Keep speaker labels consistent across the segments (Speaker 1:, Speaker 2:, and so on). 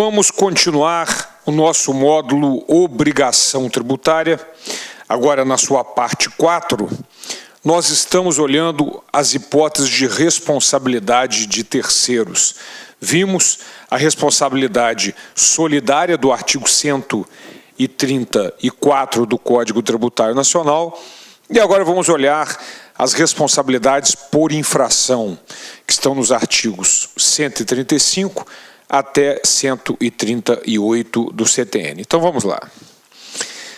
Speaker 1: Vamos continuar o nosso módulo Obrigação Tributária. Agora, na sua parte 4, nós estamos olhando as hipóteses de responsabilidade de terceiros. Vimos a responsabilidade solidária do artigo 134 do Código Tributário Nacional e agora vamos olhar as responsabilidades por infração, que estão nos artigos 135 até 138 do CTN. Então vamos lá.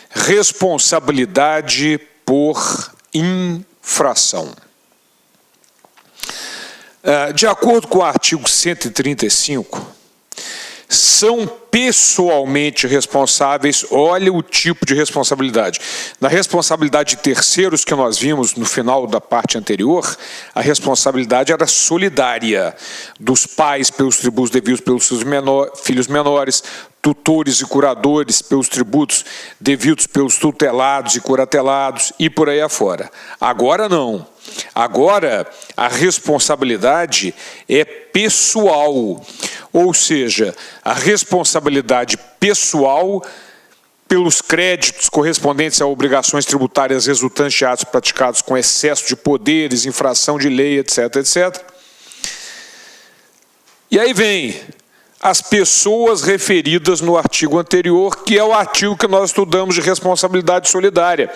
Speaker 1: Responsabilidade por infração. De acordo com o artigo 135, são pessoalmente responsáveis, olha o tipo de responsabilidade. Na responsabilidade de terceiros que nós vimos no final da parte anterior, a responsabilidade era solidária dos pais pelos tributos devidos pelos seus filhos menores, tutores e curadores pelos tributos devidos pelos tutelados e curatelados e por aí afora. Agora não. Agora a responsabilidade é pessoal, ou seja, a responsabilidade pessoal pelos créditos correspondentes a obrigações tributárias resultantes de atos praticados com excesso de poderes, infração de lei, etc, etc. E aí vem as pessoas referidas no artigo anterior, que é o artigo que nós estudamos de responsabilidade solidária.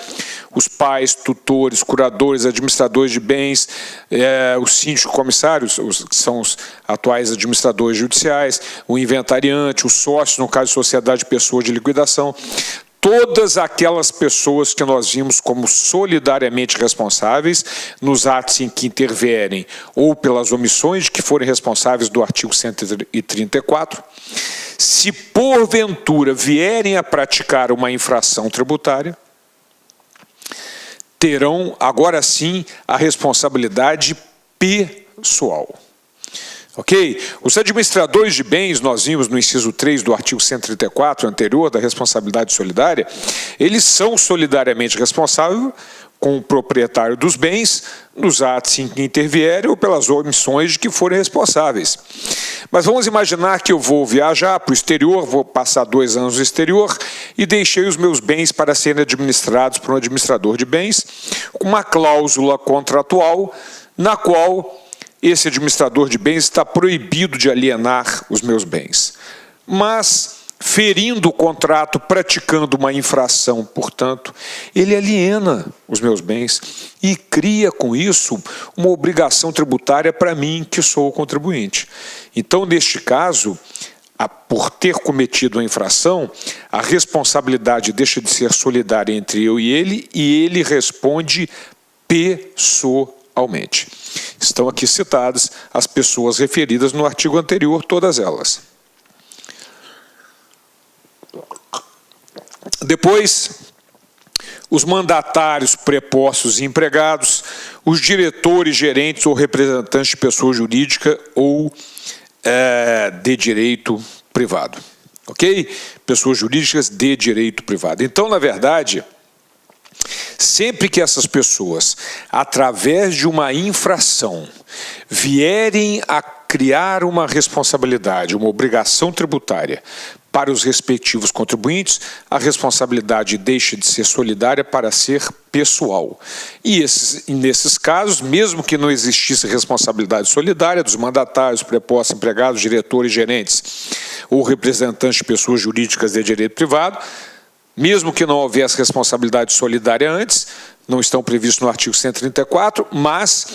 Speaker 1: Os pais, tutores, curadores, administradores de bens, os síndicos comissários, que são os atuais administradores judiciais, o inventariante, os sócios, no caso de sociedade de pessoa de liquidação, todas aquelas pessoas que nós vimos como solidariamente responsáveis nos atos em que intervierem ou pelas omissões de que forem responsáveis do artigo 134, se porventura vierem a praticar uma infração tributária, terão agora sim a responsabilidade pessoal. Ok? Os administradores de bens, nós vimos no inciso 3 do artigo 134 anterior, da responsabilidade solidária, eles são solidariamente responsáveis com o proprietário dos bens nos atos em que intervierem ou pelas omissões de que forem responsáveis. Mas vamos imaginar que eu vou viajar para o exterior, vou passar 2 anos no exterior e deixei os meus bens para serem administrados por um administrador de bens, com uma cláusula contratual na qual esse administrador de bens está proibido de alienar os meus bens. Mas, ferindo o contrato, praticando uma infração, portanto, ele aliena os meus bens e cria com isso uma obrigação tributária para mim, que sou o contribuinte. Então, neste caso, por ter cometido a infração, a responsabilidade deixa de ser solidária entre eu e ele responde pessoalmente. Estão aqui citadas as pessoas referidas no artigo anterior, todas elas. Depois, os mandatários prepostos e empregados, os diretores, gerentes ou representantes de pessoa jurídica ou de direito privado. Ok? Pessoas jurídicas de direito privado. Então, na verdade, sempre que essas pessoas, através de uma infração, vierem a criar uma responsabilidade, uma obrigação tributária para os respectivos contribuintes, a responsabilidade deixa de ser solidária para ser pessoal. E nesses casos, mesmo que não existisse responsabilidade solidária dos mandatários, prepostos, empregados, diretores, gerentes ou representantes de pessoas jurídicas de direito privado, mesmo que não houvesse responsabilidade solidária antes, não estão previstos no artigo 134, mas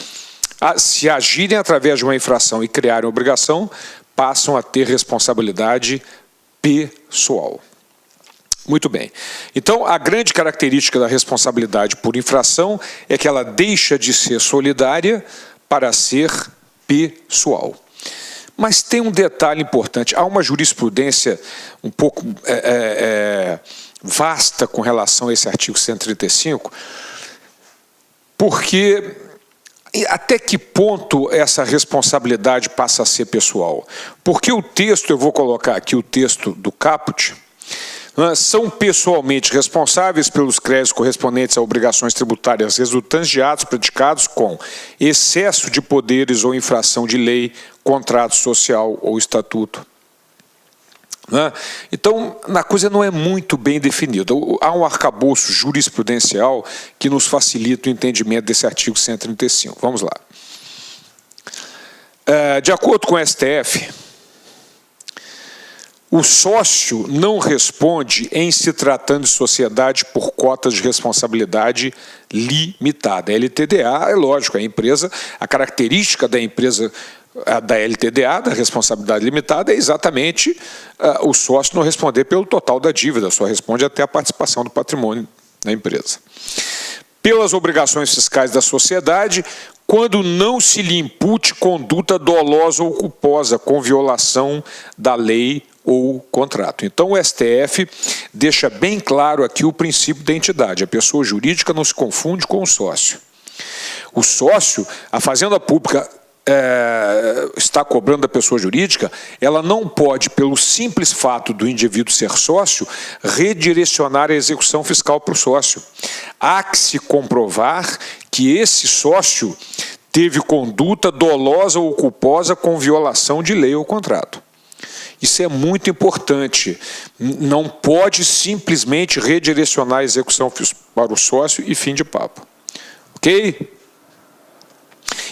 Speaker 1: se agirem através de uma infração e criarem obrigação, passam a ter responsabilidade pessoal. Muito bem. Então, a grande característica da responsabilidade por infração é que ela deixa de ser solidária para ser pessoal. Mas tem um detalhe importante. Há uma jurisprudência um pouco vasta com relação a esse artigo 135, porque até que ponto essa responsabilidade passa a ser pessoal? Porque o texto, eu vou colocar aqui o texto do caput, são pessoalmente responsáveis pelos créditos correspondentes a obrigações tributárias resultantes de atos praticados com excesso de poderes ou infração de lei, contrato social ou estatuto. né? Então, a coisa não é muito bem definida. Há um arcabouço jurisprudencial que nos facilita o entendimento desse artigo 135. Vamos lá. De acordo com o STF, o sócio não responde em se tratando de sociedade por cotas de responsabilidade limitada. A LTDA, é lógico, a empresa, a característica da empresa da LTDA, da responsabilidade limitada, é exatamente o sócio não responder pelo total da dívida, só responde até a participação do patrimônio na empresa. Pelas obrigações fiscais da sociedade, quando não se lhe impute conduta dolosa ou culposa, com violação da lei ou contrato. Então, o STF deixa bem claro aqui o princípio da entidade. A pessoa jurídica não se confunde com o sócio. O sócio, a fazenda pública está cobrando da pessoa jurídica, ela não pode, pelo simples fato do indivíduo ser sócio, redirecionar a execução fiscal para o sócio. Há que se comprovar que esse sócio teve conduta dolosa ou culposa com violação de lei ou contrato. Isso é muito importante. Não pode simplesmente redirecionar a execução para o sócio e fim de papo. Ok?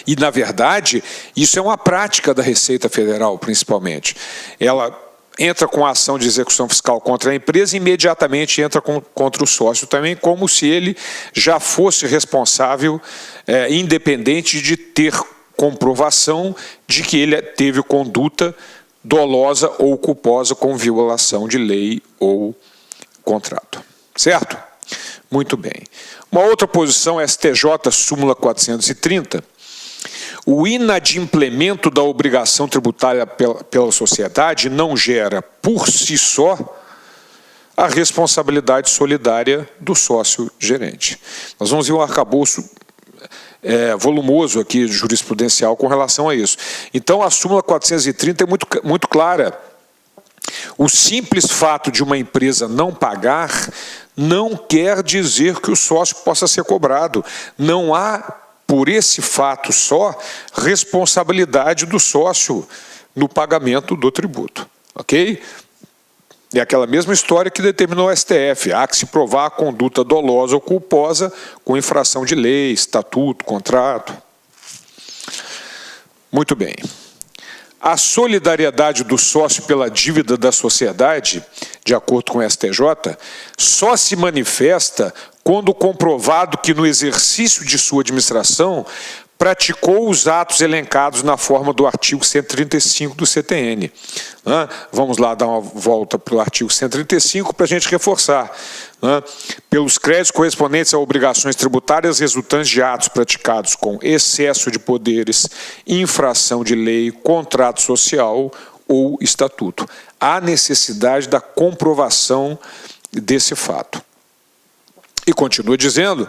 Speaker 1: E, na verdade, isso é uma prática da Receita Federal, principalmente. Ela entra com a ação de execução fiscal contra a empresa e imediatamente entra contra o sócio também, como se ele já fosse responsável, independente de ter comprovação de que ele teve conduta dolosa ou culposa com violação de lei ou contrato. Certo? Muito bem. Uma outra posição, STJ, súmula 430, o inadimplemento da obrigação tributária pela sociedade não gera, por si só, a responsabilidade solidária do sócio gerente. Nós vamos ver um arcabouço volumoso aqui, jurisprudencial, com relação a isso. Então, a súmula 430 é muito clara. O simples fato de uma empresa não pagar não quer dizer que o sócio possa ser cobrado. Não há, por esse fato só, responsabilidade do sócio no pagamento do tributo. Ok? É aquela mesma história que determinou o STF. Há que se provar a conduta dolosa ou culposa com infração de lei, estatuto, contrato. Muito bem. A solidariedade do sócio pela dívida da sociedade, de acordo com o STJ, só se manifesta quando comprovado que no exercício de sua administração praticou os atos elencados na forma do artigo 135 do CTN. Vamos lá dar uma volta para o artigo 135 para a gente reforçar. Pelos créditos correspondentes a obrigações tributárias resultantes de atos praticados com excesso de poderes, infração de lei, contrato social ou estatuto. Há necessidade da comprovação desse fato. E continua dizendo,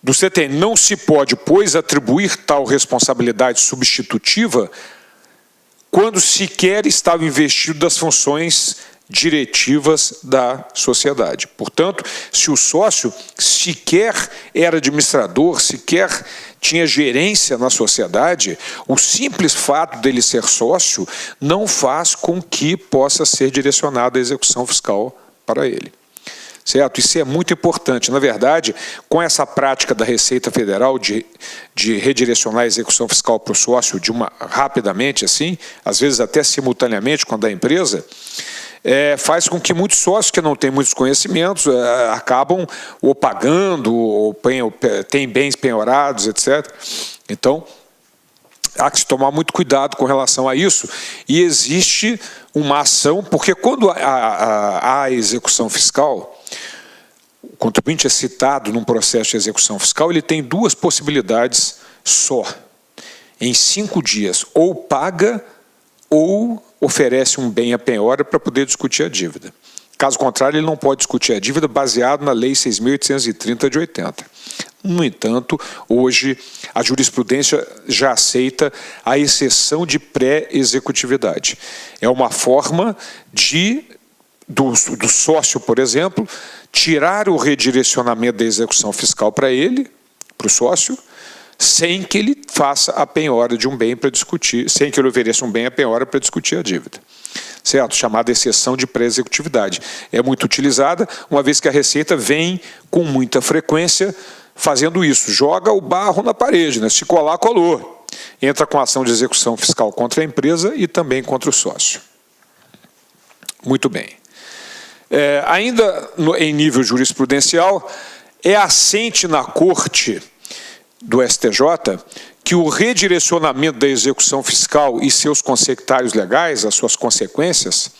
Speaker 1: do CTN, não se pode, pois, atribuir tal responsabilidade substitutiva quando sequer estava investido das funções diretivas da sociedade. Portanto, se o sócio sequer era administrador, sequer tinha gerência na sociedade, o simples fato dele ser sócio não faz com que possa ser direcionada a execução fiscal para ele. Certo? Isso é muito importante. Na verdade, com essa prática da Receita Federal de redirecionar a execução fiscal para o sócio rapidamente, assim, às vezes até simultaneamente com a da empresa, faz com que muitos sócios que não têm muitos conhecimentos acabam ou pagando, ou têm bens penhorados, etc. Então, há que se tomar muito cuidado com relação a isso. E existe uma ação, porque quando há execução fiscal, o contribuinte é citado num processo de execução fiscal, ele tem duas possibilidades só. Em 5 dias, ou paga ou oferece um bem à penhora para poder discutir a dívida. Caso contrário, ele não pode discutir a dívida baseado na Lei 6.830 de 80. No entanto, hoje a jurisprudência já aceita a exceção de pré-executividade. É uma forma do sócio, por exemplo, tirar o redirecionamento da execução fiscal para ele, para o sócio, sem que ele faça a penhora de um bem para discutir, sem que ele ofereça um bem à penhora para discutir a dívida. certo? Chamada exceção de pré-executividade. É muito utilizada, uma vez que a Receita vem com muita frequência fazendo isso, joga o barro na parede, né? Se colar, colou. Entra com ação de execução fiscal contra a empresa e também contra o sócio. Muito bem. Ainda em nível jurisprudencial, é assente na Corte do STJ que o redirecionamento da execução fiscal e seus consectários legais, as suas consequências,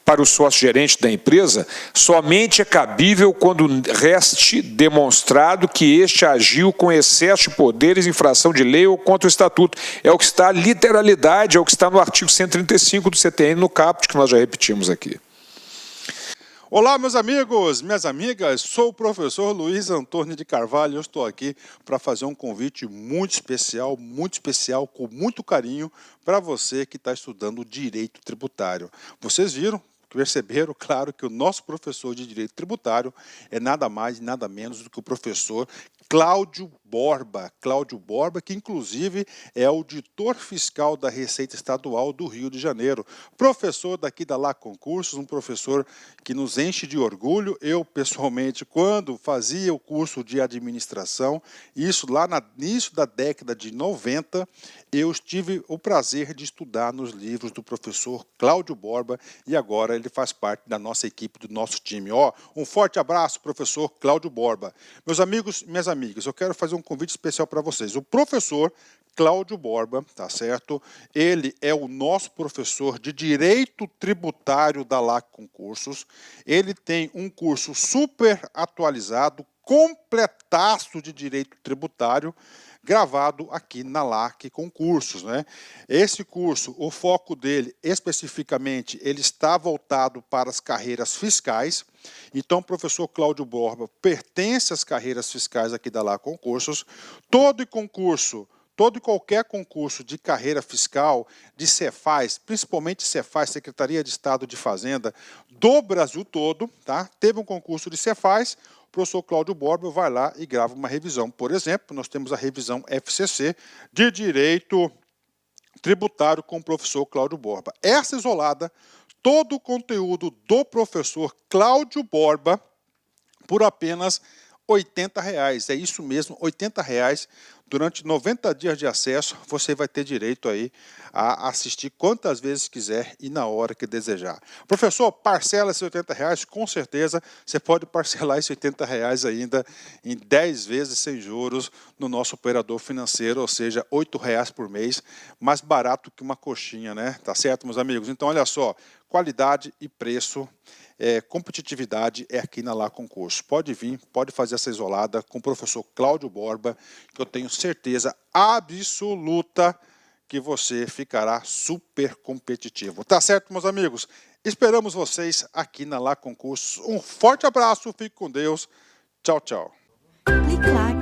Speaker 1: para o sócio-gerente da empresa, somente é cabível quando reste demonstrado que este agiu com excesso de poderes, infração de lei ou contra o estatuto. É o que está, literalidade, é o que está no artigo 135 do CTN, no caput, que nós já repetimos aqui.
Speaker 2: Olá, meus amigos, minhas amigas, sou o professor Luiz Antônio de Carvalho e eu estou aqui para fazer um convite muito especial, com muito carinho para você que está estudando direito tributário. Vocês viram, perceberam, claro, que o nosso professor de direito tributário é nada mais e nada menos do que o professor Cláudio Borba, que inclusive é auditor fiscal da Receita Estadual do Rio de Janeiro, professor daqui da Lá Concursos, um professor que nos enche de orgulho. Eu, pessoalmente, quando fazia o curso de administração, isso lá no início da década de 90, eu tive o prazer de estudar nos livros do professor Cláudio Borba e agora ele faz parte da nossa equipe, do nosso time. Um forte abraço, professor Cláudio Borba. Meus amigos, minhas amigas, eu quero fazer um convite especial para vocês. O professor Cláudio Borba, tá certo? Ele é o nosso professor de Direito Tributário da LAC Concursos. Ele tem um curso super atualizado, completaço de Direito Tributário, gravado aqui na LAC Concursos, né? Esse curso, o foco dele especificamente, ele está voltado para as carreiras fiscais. Então, o professor Cláudio Borba pertence às carreiras fiscais aqui da LAC Concursos. Todo e qualquer concurso de carreira fiscal, de Cefaz, principalmente Cefaz, Secretaria de Estado de Fazenda, do Brasil todo, tá? Teve um concurso de Cefaz, o professor Cláudio Borba vai lá e grava uma revisão. Por exemplo, nós temos a revisão FCC de Direito Tributário com o professor Cláudio Borba. Essa isolada, todo o conteúdo do professor Cláudio Borba por apenas R$ 80. É isso mesmo, R$ 80. Durante 90 dias de acesso, você vai ter direito aí a assistir quantas vezes quiser e na hora que desejar. Professor, parcela esses R$ 80, com certeza você pode parcelar esses R$ 80 ainda em 10 vezes sem juros no nosso operador financeiro, ou seja, R$ 8 por mês, mais barato que uma coxinha, né? Tá certo, meus amigos? Então, olha só, qualidade e preço, competitividade é aqui na Lá Concurso. Pode vir, pode fazer essa isolada com o professor Cláudio Borba, que eu tenho certeza absoluta que você ficará super competitivo. Tá certo, meus amigos? Esperamos vocês aqui na Lá Concursos. Um forte abraço, fique com Deus. Tchau, tchau.
Speaker 3: Clic-clac.